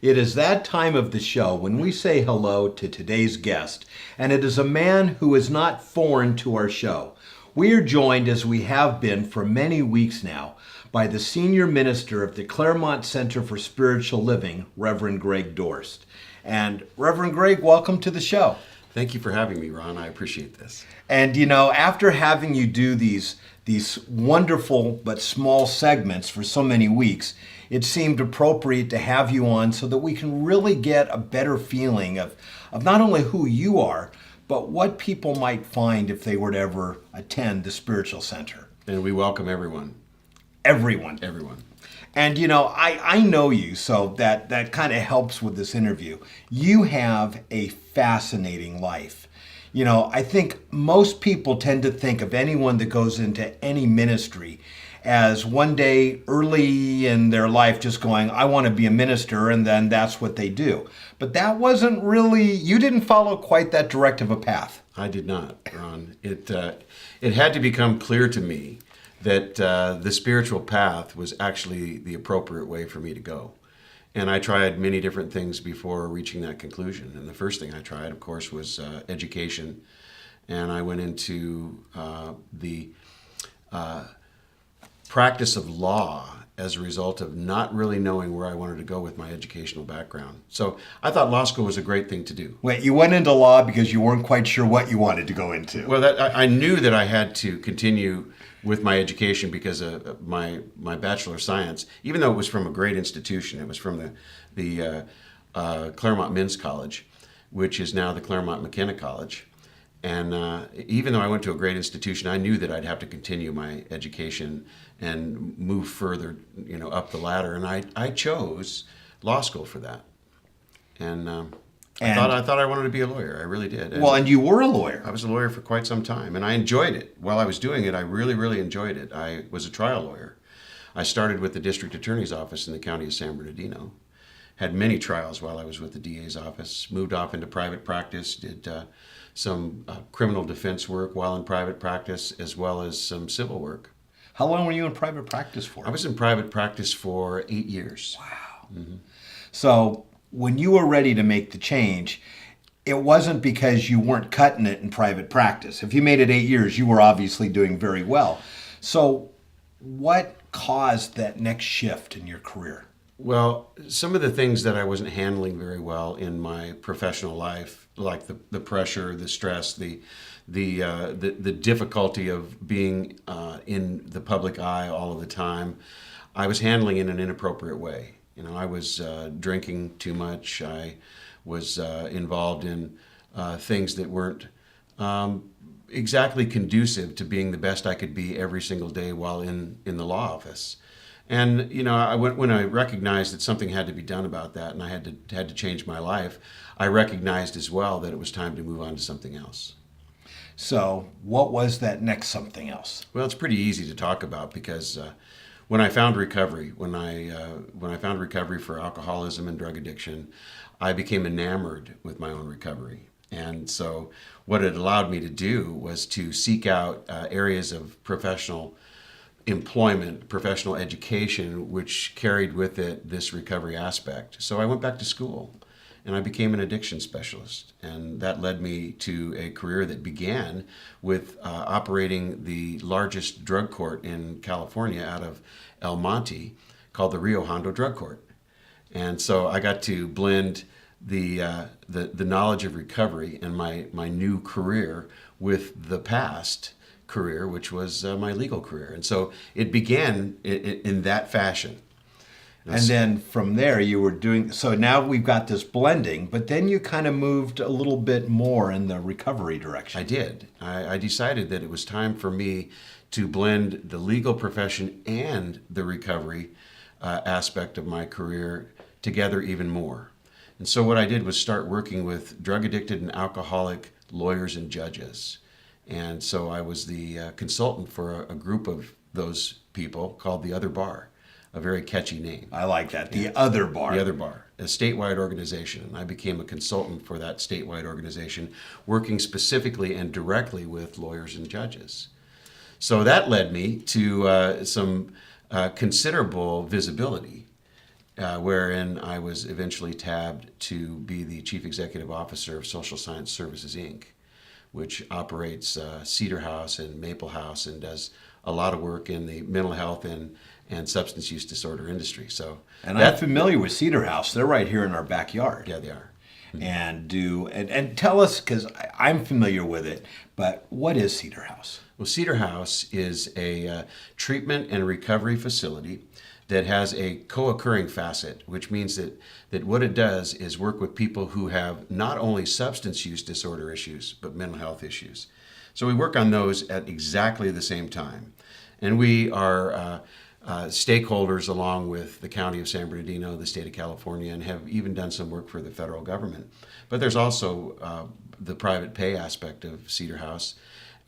It is that time of the show when we say hello to today's guest, and it is a man who is not foreign to our show. We are joined, as we have been for many weeks now, by the senior minister of the Claremont Center for Spiritual Living, Reverend Greg Dorst. And Reverend Greg, welcome to the show. Thank you for having me, Ron. I appreciate this. And after having you do these wonderful but small segments for so many weeks, it seemed appropriate to have you on so that we can really get a better feeling of not only who you are, but what people might find if they were to ever attend the Spiritual Center. And we welcome everyone. Everyone. Everyone. And I know you, so that kind of helps with this interview. You have a fascinating life. I think most people tend to think of anyone that goes into any ministry as one day early in their life just going, I want to be a minister, and then that's what they do. But that wasn't really, you didn't follow quite that direct of a path. I did not, Ron. It had to become clear to me that the spiritual path was actually the appropriate way for me to go. And I tried many different things before reaching that conclusion. And the first thing I tried, of course, was education. And I went into the practice of law as a result of not really knowing where I wanted to go with my educational background. So I thought law school was a great thing to do. Wait, you went into law because you weren't quite sure what you wanted to go into? Well, I knew that I had to continue with my education because of my Bachelor of Science, even though it was from a great institution. It was from the Claremont Men's College, which is now the Claremont McKenna College. And even though I went to a great institution, I knew that I'd have to continue my education and move further, up the ladder. And I chose law school for that. And I thought I wanted to be a lawyer. I really did. And you were a lawyer. I was a lawyer for quite some time, and I enjoyed it. While I was doing it, I really, really enjoyed it. I was a trial lawyer. I started with the district attorney's office in the county of San Bernardino. Had many trials while I was with the DA's office. Moved off into private practice. Did some criminal defense work while in private practice, as well as some civil work. How long were you in private practice for? I was in private practice for 8 years. Wow. Mm-hmm. So when you were ready to make the change, it wasn't because you weren't cutting it in private practice. If you made it 8 years, you were obviously doing very well. So what caused that next shift in your career? Well, some of the things that I wasn't handling very well in my professional life, like the pressure, the stress, the difficulty of being in the public eye all of the time, I was handling in an inappropriate way. I was drinking too much. I was involved in things that weren't exactly conducive to being the best I could be every single day while in the law office. And when I recognized that something had to be done about that, and I had to change my life, I recognized as well that it was time to move on to something else. So, what was that next something else? Well, it's pretty easy to talk about because when I found recovery, when I found recovery for alcoholism and drug addiction, I became enamored with my own recovery. And so, what it allowed me to do was to seek out areas of professional employment, professional education, which carried with it this recovery aspect. So I went back to school and I became an addiction specialist. And that led me to a career that began with operating the largest drug court in California out of El Monte called the Rio Hondo Drug Court. And so I got to blend the knowledge of recovery and my new career with the past career, which was my legal career. And so it began in that fashion. And then from there you were doing, so now we've got this blending, but then you kind of moved a little bit more in the recovery direction. I did. I decided that it was time for me to blend the legal profession and the recovery aspect of my career together even more. And so what I did was start working with drug addicted and alcoholic lawyers and judges. And so I was the consultant for a group of those people called the Other Bar, a very catchy name. I like that, the Other Bar. The Other Bar, a statewide organization. And I became a consultant for that statewide organization, working specifically and directly with lawyers and judges. So that led me to some considerable visibility wherein I was eventually tabbed to be the Chief Executive Officer of Social Science Services, Inc., which operates Cedar House and Maple House and does a lot of work in the mental health and substance use disorder industry. So, and I'm familiar with Cedar House. They're right here in our backyard. Yeah, they are. And tell us, because I'm familiar with it, but what is Cedar House? Well, Cedar House is a treatment and recovery facility that has a co-occurring facet, which means that what it does is work with people who have not only substance use disorder issues, but mental health issues. So we work on those at exactly the same time. And we are stakeholders along with the County of San Bernardino, the State of California, and have even done some work for the federal government. But there's also the private pay aspect of Cedar House.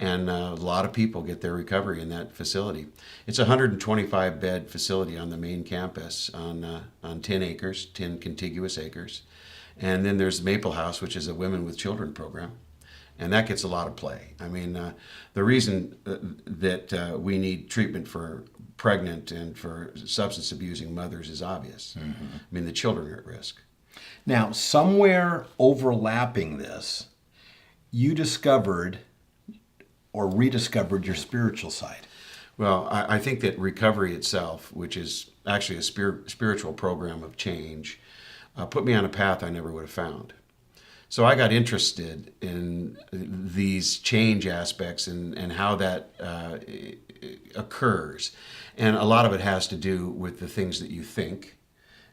And a lot of people get their recovery in that facility. It's a 125-bed facility on the main campus on 10 acres, 10 contiguous acres. And then there's Maple House, which is a women with children program. And that gets a lot of play. I mean, the reason that we need treatment for pregnant and for substance abusing mothers is obvious. Mm-hmm. I mean, the children are at risk. Now, somewhere overlapping this, you discovered or rediscovered your spiritual side. Well, I think that recovery itself, which is actually a spiritual program of change, put me on a path I never would have found. So I got interested in these change aspects and how that occurs. And a lot of it has to do with the things that you think.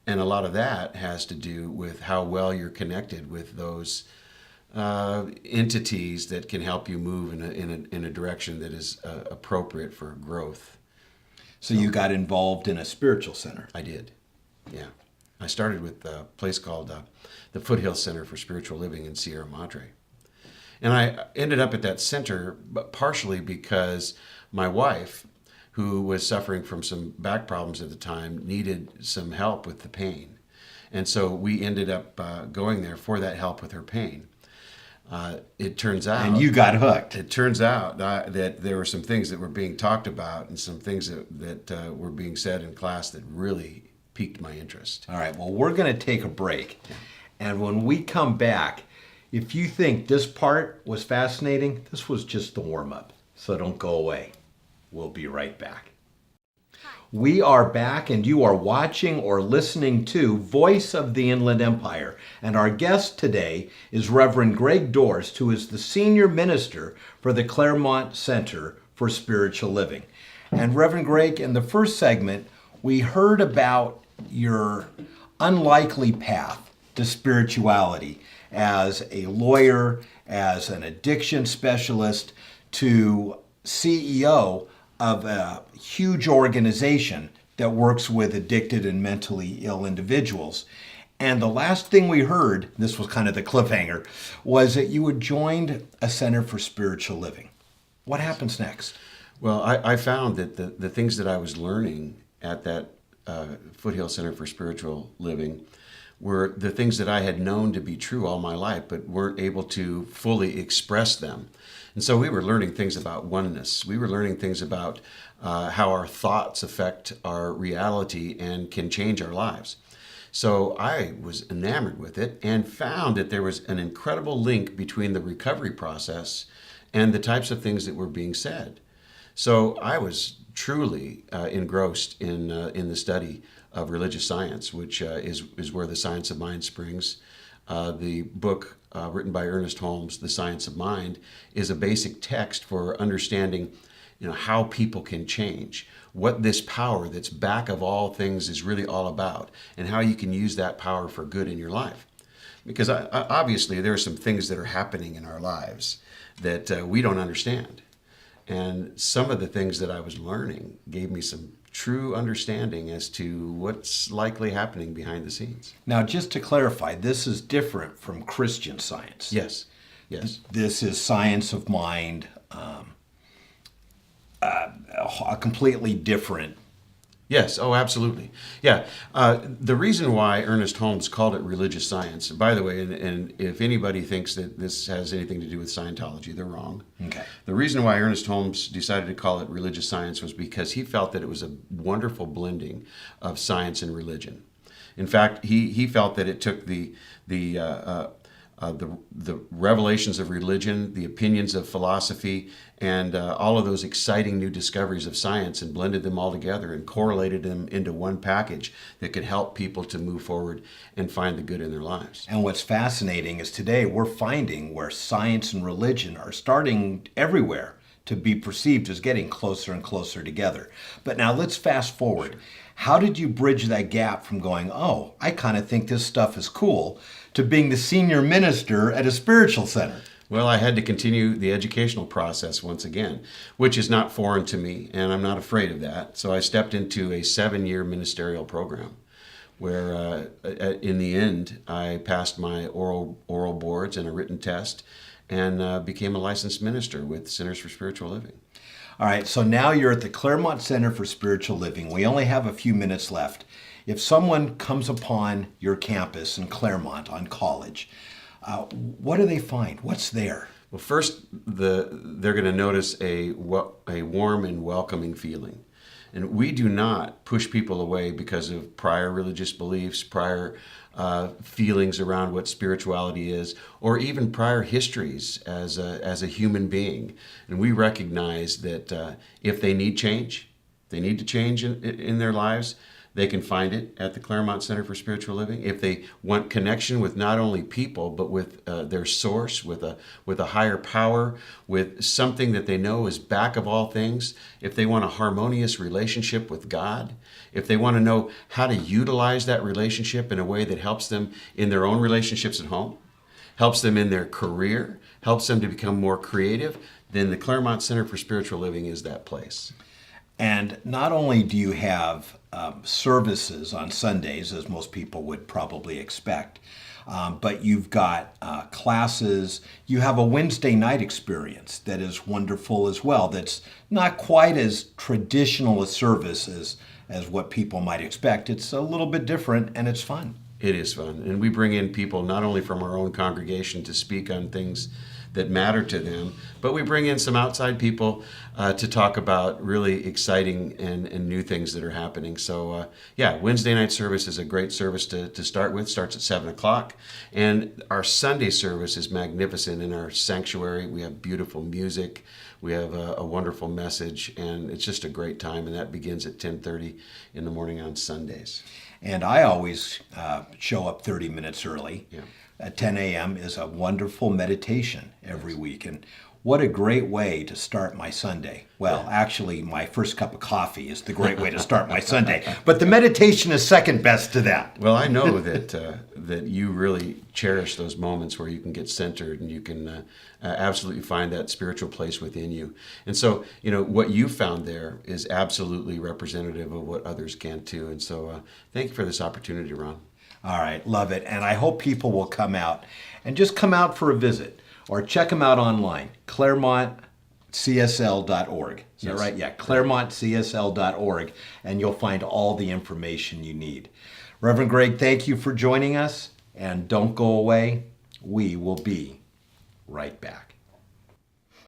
And a lot of that has to do with how well you're connected with those entities that can help you move in a direction that is appropriate for growth. So you got involved in a spiritual center. I did, yeah. I started with a place called the Foothill Center for Spiritual Living in Sierra Madre. And I ended up at that center partially because my wife, who was suffering from some back problems at the time, needed some help with the pain. And so we ended up going there for that help with her pain. It turns out... And you got hooked. It turns out that there were some things that were being talked about and some things that were being said in class that really piqued my interest. All right, well, we're going to take a break. Yeah. And when we come back, if you think this part was fascinating, this was just the warm-up. So don't go away. We'll be right back. We are back, and you are watching or listening to Voice of the Inland Empire. And our guest today is Reverend Greg Dorst, who is the senior minister for the Claremont Center for Spiritual Living. And Reverend Greg, in the first segment, we heard about your unlikely path to spirituality as a lawyer, as an addiction specialist, to CEO of a huge organization that works with addicted and mentally ill individuals. And the last thing we heard, this was kind of the cliffhanger, was that you had joined a Center for Spiritual Living. What happens next? Well, I found that the things that I was learning at that Foothill Center for Spiritual Living were the things that I had known to be true all my life, but weren't able to fully express them. And so we were learning things about oneness. We were learning things about how our thoughts affect our reality and can change our lives. So I was enamored with it and found that there was an incredible link between the recovery process and the types of things that were being said. So I was truly engrossed in the study of religious science, which is where the science of mind springs. The book written by Ernest Holmes, The Science of Mind, is a basic text for understanding, how people can change, what this power that's back of all things is really all about, and how you can use that power for good in your life. Because obviously there are some things that are happening in our lives that we don't understand. And some of the things that I was learning gave me some true understanding as to what's likely happening behind the scenes. Now, just to clarify, this is different from Christian science. Yes. This is science of mind, a completely different. Yes, oh, absolutely. Yeah, the reason why Ernest Holmes called it religious science, by the way, and if anybody thinks that this has anything to do with Scientology, they're wrong. Okay. The reason why Ernest Holmes decided to call it religious science was because he felt that it was a wonderful blending of science and religion. In fact, he felt that it took the revelations of religion, the opinions of philosophy, and all of those exciting new discoveries of science, and blended them all together and correlated them into one package that could help people to move forward and find the good in their lives. And what's fascinating is today we're finding where science and religion are starting everywhere to be perceived as getting closer and closer together. But now let's fast forward. Sure. How did you bridge that gap from going, oh, I kind of think this stuff is cool, to being the senior minister at a spiritual center? Well, I had to continue the educational process once again, which is not foreign to me, and I'm not afraid of that. So I stepped into a 7-year ministerial program where in the end, I passed my oral boards and a written test and became a licensed minister with Centers for Spiritual Living. All right, so now you're at the Claremont Center for Spiritual Living. We only have a few minutes left. If someone comes upon your campus in Claremont on college, what do they find? What's there? Well, first, they're going to notice a warm and welcoming feeling. And we do not push people away because of prior religious beliefs, prior feelings around what spirituality is, or even prior histories as a human being. And we recognize that if they need change, they need to change in their lives, they can find it at the Claremont Center for Spiritual Living. If they want connection with not only people, but with their source, with a higher power, with something that they know is back of all things, if they want a harmonious relationship with God, if they want to know how to utilize that relationship in a way that helps them in their own relationships at home, helps them in their career, helps them to become more creative, then the Claremont Center for Spiritual Living is that place. And not only do you have services on Sundays, as most people would probably expect, but you've got classes. You have a Wednesday night experience that is wonderful as well. That's not quite as traditional a service as what people might expect. It's a little bit different, and it's fun. It is fun. And we bring in people not only from our own congregation to speak on things that matter to them, but we bring in some outside people to talk about really exciting and new things that are happening. So Wednesday night service is a great service to start with. Starts at 7 o'clock. And our Sunday service is magnificent in our sanctuary. We have beautiful music. We have a wonderful message, and it's just a great time. And that begins at 10:30 in the morning on Sundays. And I always show up 30 minutes early. Yeah. At 10 a.m. is a wonderful meditation every week. And what a great way to start my Sunday. Well, actually, my first cup of coffee is the great way to start my Sunday. But the meditation is second best to that. Well, I know that you really cherish those moments where you can get centered and you can absolutely find that spiritual place within you. And so, what you found there is absolutely representative of what others can too. And so thank you for this opportunity, Ron. All right, love it. And I hope people will come out and just come out for a visit or check them out online, ClaremontCSL.org. Is that right? Yeah, ClaremontCSL.org, and you'll find all the information you need. Reverend Greg, thank you for joining us, and don't go away. We will be right back.